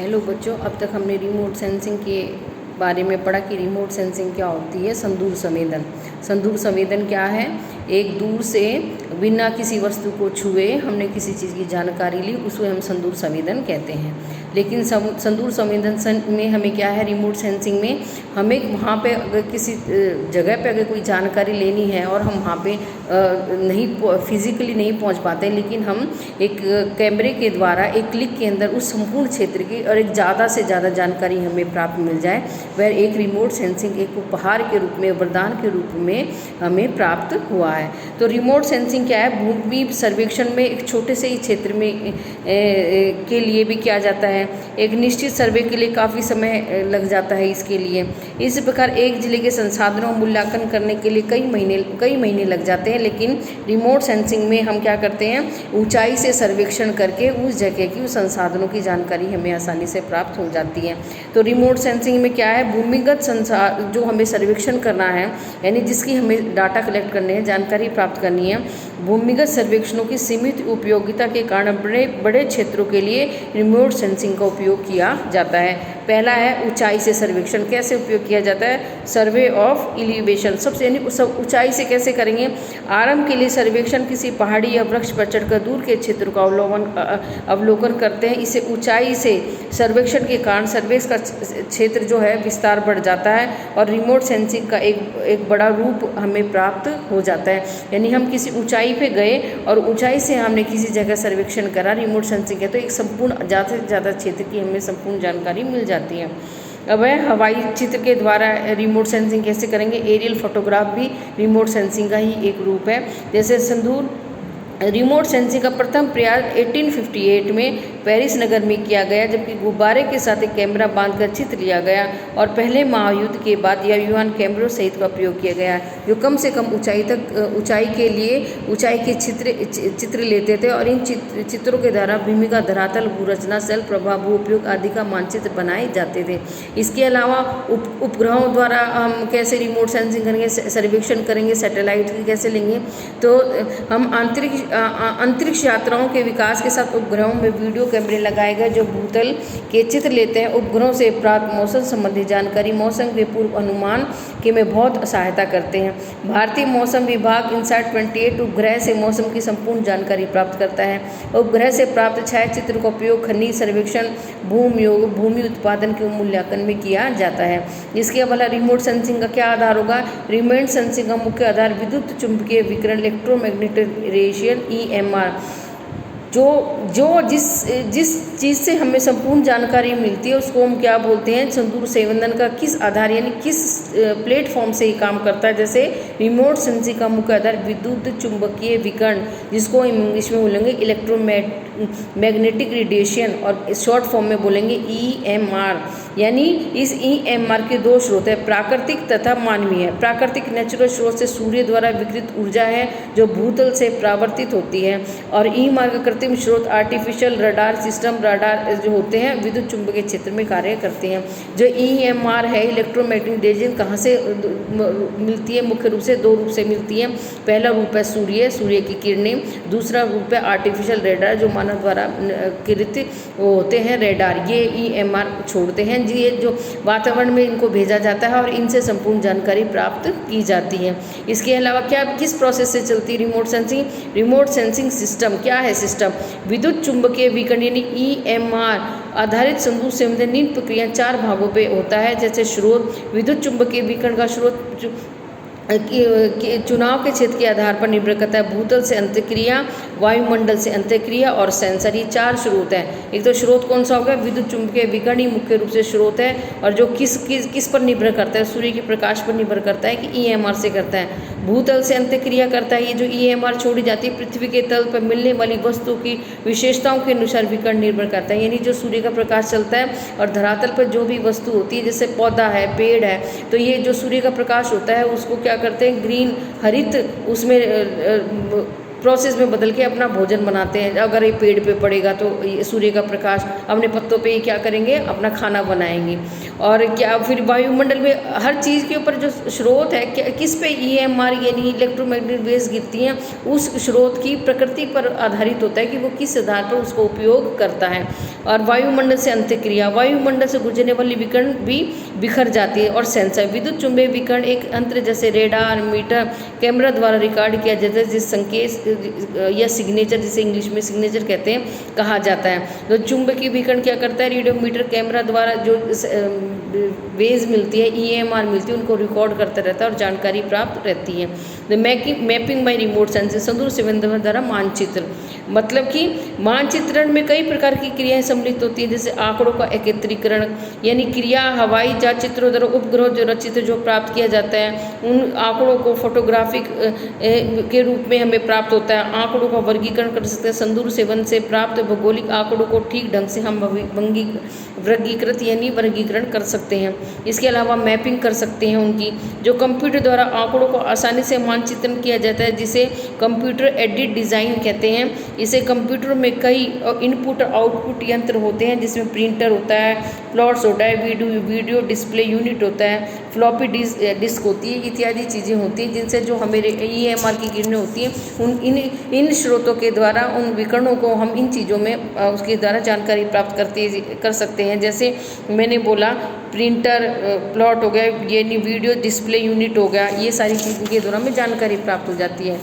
Hello बच्चों, अब तक हमने रिमोट सेंसिंग के बारे में पढ़ा कि रिमोट सेंसिंग क्या होती है। संदूर संवेदन। संदूर संवेदन क्या है? एक दूर से बिना किसी वस्तु को छुए हमने किसी चीज़ की जानकारी ली, उसको हम संदूर संवेदन कहते हैं। लेकिन संदूर संवेदन में हमें क्या है, रिमोट सेंसिंग में हमें वहाँ पे अगर किसी जगह पे अगर कोई जानकारी लेनी है और हम वहाँ पे नहीं फिजिकली नहीं पहुँच पाते, लेकिन हम एक कैमरे के द्वारा एक क्लिक के अंदर उस संपूर्ण क्षेत्र की और एक ज़्यादा से ज़्यादा जानकारी हमें प्राप्त मिल जाए, वह एक रिमोट सेंसिंग एक उपहार के रूप में, वरदान के रूप में हमें प्राप्त हुआ है। तो रिमोट सेंसिंग क्या है? भूमि सर्वेक्षण में एक छोटे से ही क्षेत्र में के लिए भी किया जाता है। एक निश्चित सर्वे के लिए काफ़ी समय लग जाता है इसके लिए। इस प्रकार एक जिले के संसाधनों मूल्यांकन करने के लिए कई महीने लग जाते हैं, लेकिन रिमोट सेंसिंग में हम क्या करते हैं, ऊंचाई से सर्वेक्षण करके उस जगह की उस संसाधनों की जानकारी हमें आसानी से प्राप्त हो जाती है। तो रिमोट सेंसिंग में क्या है, भूमिगत जो हमें सर्वेक्षण करना है, यानी जिसकी हमें डाटा कलेक्ट करने हैं, जानकारी प्राप्त करनी है, भूमिगत सर्वेक्षणों की सीमित उपयोगिता के कारण बड़े क्षेत्रों के लिए रिमोट सेंसिंग का उपयोग किया जाता है। पहला है ऊंचाई से सर्वेक्षण। कैसे उपयोग किया जाता है? Survey of elevation. सबसे यानी सब ऊंचाई से कैसे करेंगे? आरंभ के लिए सर्वेक्षण किसी पहाड़ी या वृक्ष पर चढ़कर दूर के क्षेत्र का अवलोकन करते हैं। इसे ऊंचाई से सर्वेक्षण के कारण सर्वेश का क्षेत्र जो है विस्तार बढ़ जाता है और रिमोट सेंसिंग का एक बड़ा रूप हमें प्राप्त हो जाता है। यानी हम किसी ऊंचाई पे गए और ऊंचाई से हमने किसी जगह सर्वेक्षण करा, रिमोट सेंसिंग है, तो एक संपूर्ण ज़्यादा से ज़्यादा क्षेत्र की हमें संपूर्ण जानकारी मिल जाती है। अब है हवाई चित्र के द्वारा रिमोट सेंसिंग कैसे करेंगे? एरियल फोटोग्राफ भी रिमोट सेंसिंग का ही एक रूप है। जैसे संदूर रिमोट सेंसिंग का प्रथम प्रयास 1858 में पेरिस नगर में किया गया, जबकि गुब्बारे के साथ एक कैमरा बांधकर चित्र लिया गया और पहले महायुद्ध के बाद यह युवान कैमरों सहित का प्रयोग किया गया, जो कम से कम ऊंचाई के लिए ऊंचाई के चित्र लेते थे और इन चित्रों के द्वारा भूमि का धरातल, भूरचना, सेल प्रभाव, भू उपयोग आदि का मानचित्र बनाए जाते थे। इसके अलावा उपग्रहों द्वारा हम कैसे रिमोट सेंसिंग करेंगे, सर्वेक्षण करेंगे, सैटेलाइट कैसे लेंगे? तो हम अंतरिक्ष यात्राओं के विकास के साथ उपग्रहों में वीडियो कैमरे लगाए गए जो भूतल के चित्र लेते हैं। उपग्रहों से प्राप्त मौसम संबंधी जानकारी मौसम के पूर्व अनुमान के में बहुत सहायता करते हैं। भारतीय मौसम विभाग इनसैट 28 उपग्रह से मौसम की संपूर्ण जानकारी प्राप्त करता है। उपग्रह से प्राप्त छायाचित्र का उपयोग खनिज सर्वेक्षण, भूमि उत्पादन के मूल्यांकन में किया जाता है। इसके अलावा रिमोट सेंसिंग का क्या आधार होगा? रिमोट सेंसिंग का मुख्य आधार विद्युत चुंबकीय विकिरण, इलेक्ट्रोमैग्नेटिक रेडिएशन, EMR, जो जिस चीज़ से हमें संपूर्ण जानकारी मिलती है उसको हम क्या बोलते हैं? संदूर संवेदन का किस आधार यानी किस प्लेटफॉर्म से ये काम करता है? जैसे रिमोट सेंसिंग का मुख्य आधार विद्युत चुंबकीय विकिरण, जिसको हम इंग्लिश में बोलेंगे इलेक्ट्रोमैग्नेटिक रेडिएशन और शॉर्ट फॉर्म में बोलेंगे EMR। यानी इस EMR के दो स्रोत है, प्राकृतिक तथा मानवीय। प्राकृतिक नेचुरल स्रोत से सूर्य द्वारा विकिरित ऊर्जा है जो भूतल से परावर्तित होती है, और EMR का कृत्रिम स्रोत आर्टिफिशियल रडार सिस्टम, रडार जो होते हैं विद्युत चुंबकीय क्षेत्र में कार्य करते हैं। जो EMR है, इलेक्ट्रोमैग्नेटिक रेडिएशन, कहाँ से मिलती है? मुख्य रूप से दो रूप से मिलती है। पहला रूप है सूर्य की किरणें, दूसरा रूप है आर्टिफिशियल रडार जो मानव द्वारा कृत होते हैं रडार, ये EMR छोड़ते हैं जी, ये जो वातावरण में इनको भेजा जाता है और इनसे संपूर्ण जानकारी प्राप्त की जाती है। इसके अलावा किस प्रोसेस से चलती है remote sensing? Remote sensing system क्या है? सिस्टम विद्युत चुंबकीय विकिरण यानी EMR आधारित संदूर संवेदन निम्न प्रक्रिया 4 भागों पे होता है। जैसे स्रोत, विद्युत चुंबकीय विकिरण का स्रोत चुनाव के क्षेत्र के आधार पर निर्भर करता है। भूतल से अंतःक्रिया, वायुमंडल से अंतःक्रिया और सेंसर, ये 4 स्रोत हैं। एक तो स्रोत कौन सा होगा? विद्युत चुंबकीय विकिरण ही मुख्य रूप से स्रोत है, और जो किस पर निर्भर करता है? सूर्य के प्रकाश पर निर्भर करता है कि EMR से करता है। भूतल से अंतःक्रिया करता है, ये जो EMR छोड़ी जाती है पृथ्वी के तल पर मिलने वाली वस्तु की विशेषताओं के अनुसार विकिरण निर्भर करता है। यानी जो सूर्य का प्रकाश चलता है और धरातल पर जो भी वस्तु होती है, जैसे पौधा है, पेड़ है, तो ये जो सूर्य का प्रकाश होता है उसको क्या करते हैं? ग्रीन, हरित, उसमें प्रोसेस में बदल के अपना भोजन बनाते हैं। अगर ये पेड़ पे पड़ेगा तो ये सूर्य का प्रकाश अपने पत्तों पे क्या करेंगे, अपना खाना बनाएंगे। और क्या फिर वायुमंडल में हर चीज़ के ऊपर जो स्रोत है, किस पे EMR यानी इलेक्ट्रोमैग्नेटिक वेव्स गिरती हैं, उस स्रोत की प्रकृति पर आधारित होता है कि वो किस आधार पर उसको उपयोग करता है। और वायुमंडल से अंतःक्रिया, वायुमंडल से गुजरने वाली विकिरण भी बिखर जाती है। और सेंसर, विद्युत चुंबकीय विकिरण एक यंत्र जैसे रेडार, मीटर, कैमरा द्वारा रिकॉर्ड किया जाता है, जिस संकेत या सिग्नेचर, जिसे इंग्लिश में सिग्नेचर कहते हैं, कहा जाता है। तो चुंबकीय विकिरण क्या करता है, रेडियोमीटर कैमरा द्वारा जो वेव्स मिलती है, EMR मिलती है, उनको रिकॉर्ड करता रहता है और जानकारी प्राप्त रहती है। The mapping by remote sensing, संदूर संवेदन द्वारा मानचित्र, मतलब कि मानचित्रण में कई प्रकार की क्रियाएं सम्मिलित होती हैं, जैसे आंकड़ों का एकत्रीकरण यानी क्रिया, हवाई जहाज चित्रों द्वारा उपग्रह जो रचित्र जो प्राप्त किया जाता है, उन आंकड़ों को फोटोग्राफिक के रूप में हमें प्राप्त होता है। आंकड़ों का वर्गीकरण कर सकते हैं, संदूर सेवन से प्राप्त भौगोलिक आंकड़ों को ठीक ढंग से हम वर्गीकृत यानी वर्गीकरण कर सकते हैं। इसके अलावा मैपिंग कर सकते हैं उनकी, जो कंप्यूटर द्वारा आंकड़ों को आसानी से मानचित्रण किया जाता है, जिसे कंप्यूटर एडेड डिज़ाइन कहते हैं। इसे कंप्यूटर में कई इनपुट और आउटपुट यंत्र होते हैं, जिसमें प्रिंटर होता है, प्लॉट्स होता है, वीडियो डिस्प्ले यूनिट होता है, फ्लॉपी डिस्क होती है, इत्यादि चीज़ें होती हैं, जिनसे जो हमें EMR की किरणें होती हैं, इन स्रोतों के द्वारा उन विकिरणों को हम इन चीज़ों में उसके द्वारा जानकारी प्राप्त कर सकते हैं। जैसे मैंने बोला प्रिंटर, प्लॉट हो गया, यानी वीडियो डिस्प्ले यूनिट हो गया, ये सारी चीज़ों के द्वारा हमें जानकारी प्राप्त हो जाती है।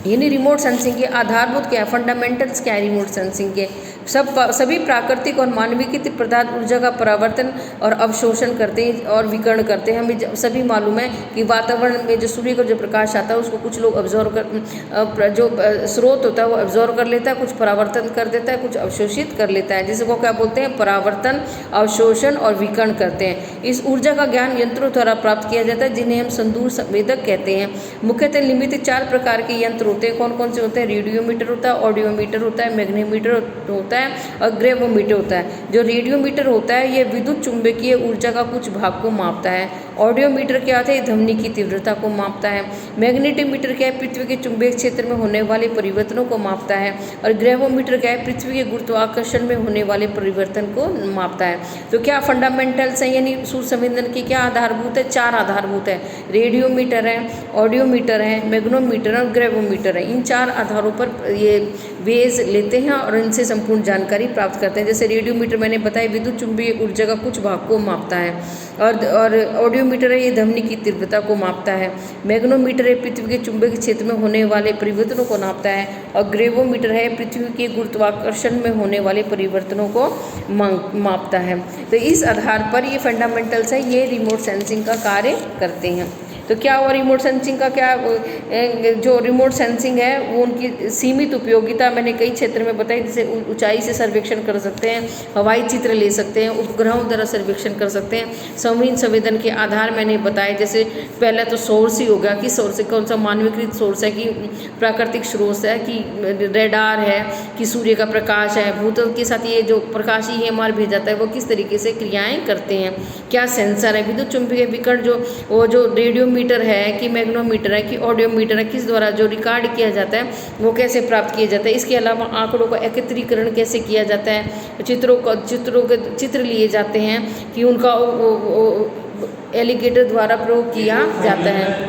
यानी रिमोट सेंसिंग के आधारभूत क्या है, फंडामेंटल्स क्या है रिमोट सेंसिंग के, सभी प्राकृतिक और मानवीकृत पदार्थ ऊर्जा का परावर्तन और अवशोषण करते हैं और विकिरण करते हैं। हमें सभी मालूम है कि वातावरण में जो सूर्य का जो प्रकाश आता है, उसको कुछ लोग ऑब्जर्व कर, जो स्रोत होता है वो ऑब्जर्व कर लेता है, कुछ परावर्तन कर देता है, कुछ अवशोषित कर लेता है, जिसको क्या बोलते हैं, परावर्तन, अवशोषण और विकिरण करते हैं। इस ऊर्जा का ज्ञान यंत्रों द्वारा प्राप्त किया जाता है, जिन्हें हम संदूर संवेदक कहते हैं। मुख्यतः निम्नलिखित 4 प्रकार के यंत्र होते हैं। कौन कौन से होते हैं, रेडियोमीटर होता है, ऑडियोमीटर होता है, मैग्नेटोमीटर होता है और ग्रेवोमीटर होता है। जो रेडियोमीटर होता है ये विद्युत चुंबकीय ऊर्जा का कुछ भाग को मापता है। ऑडियोमीटर क्या होता है, ध्वनि की तीव्रता को मापता है। मैग्नेटोमीटर क्या है, पृथ्वी के चुंबकीय क्षेत्र में होने वाले परिवर्तनों को मापता है। और ग्रेवोमीटर क्या है, पृथ्वी के गुरुत्वाकर्षण में होने वाले परिवर्तन को मापता है। तो क्या फंडामेंटल्स हैं, यानी सूर्य संवेदन की क्या आधारभूत है, 4 आधारभूत है, रेडियोमीटर है, ऑडियोमीटर है, मैग्नेटोमीटर और ग्रेवोमीटर है। इन 4 आधारों पर ये वेव्स लेते हैं और इनसे संपूर्ण जानकारी प्राप्त करते हैं। जैसे रेडियोमीटर मैंने बताया विद्युत चुंबकीय ऊर्जा का कुछ भाग को मापता है, और ऑडियोमीटर है ये ध्वनि की तीव्रता को मापता है। मैग्नेटोमीटर है पृथ्वी के चुंबकीय क्षेत्र में होने वाले परिवर्तनों को नापता है। और ग्रेवोमीटर है पृथ्वी के गुरुत्वाकर्षण में होने वाले परिवर्तनों को मापता है। तो इस आधार पर ये फंडामेंटल्स है, ये रिमोट सेंसिंग का कार्य करते हैं। तो क्या हुआ रिमोट सेंसिंग का, क्या जो रिमोट सेंसिंग है वो उनकी सीमित उपयोगिता मैंने कई क्षेत्र में बताई, जैसे ऊंचाई से सर्वेक्षण कर सकते हैं, हवाई चित्र ले सकते हैं, उपग्रहों द्वारा सर्वेक्षण कर सकते हैं। संवेदन संवेदन के आधार मैंने बताए, जैसे पहला तो सोर्स ही होगा कि सोर्स से कौन सा मानवीकृत सोर्स है, कि प्राकृतिक स्रोत है, कि रेडार है, कि सूर्य का प्रकाश है, भूतल के साथ ये जो प्रकाश EMR भेजा जाता है वो किस तरीके से क्रियाएँ करते हैं, क्या सेंसर है, विद्युत चुंबकीय विकिरण जो रेडियोमीटर है, कि मैग्नेटोमीटर है, कि ऑडियोमीटर है, किस द्वारा जो रिकॉर्ड किया जाता है वो कैसे प्राप्त किया जाता है। इसके अलावा आंकड़ों का एकत्रीकरण कैसे किया जाता है, चित्रों के चित्र लिए जाते हैं कि उनका एलिगेटर द्वारा प्रयोग किया जाता है।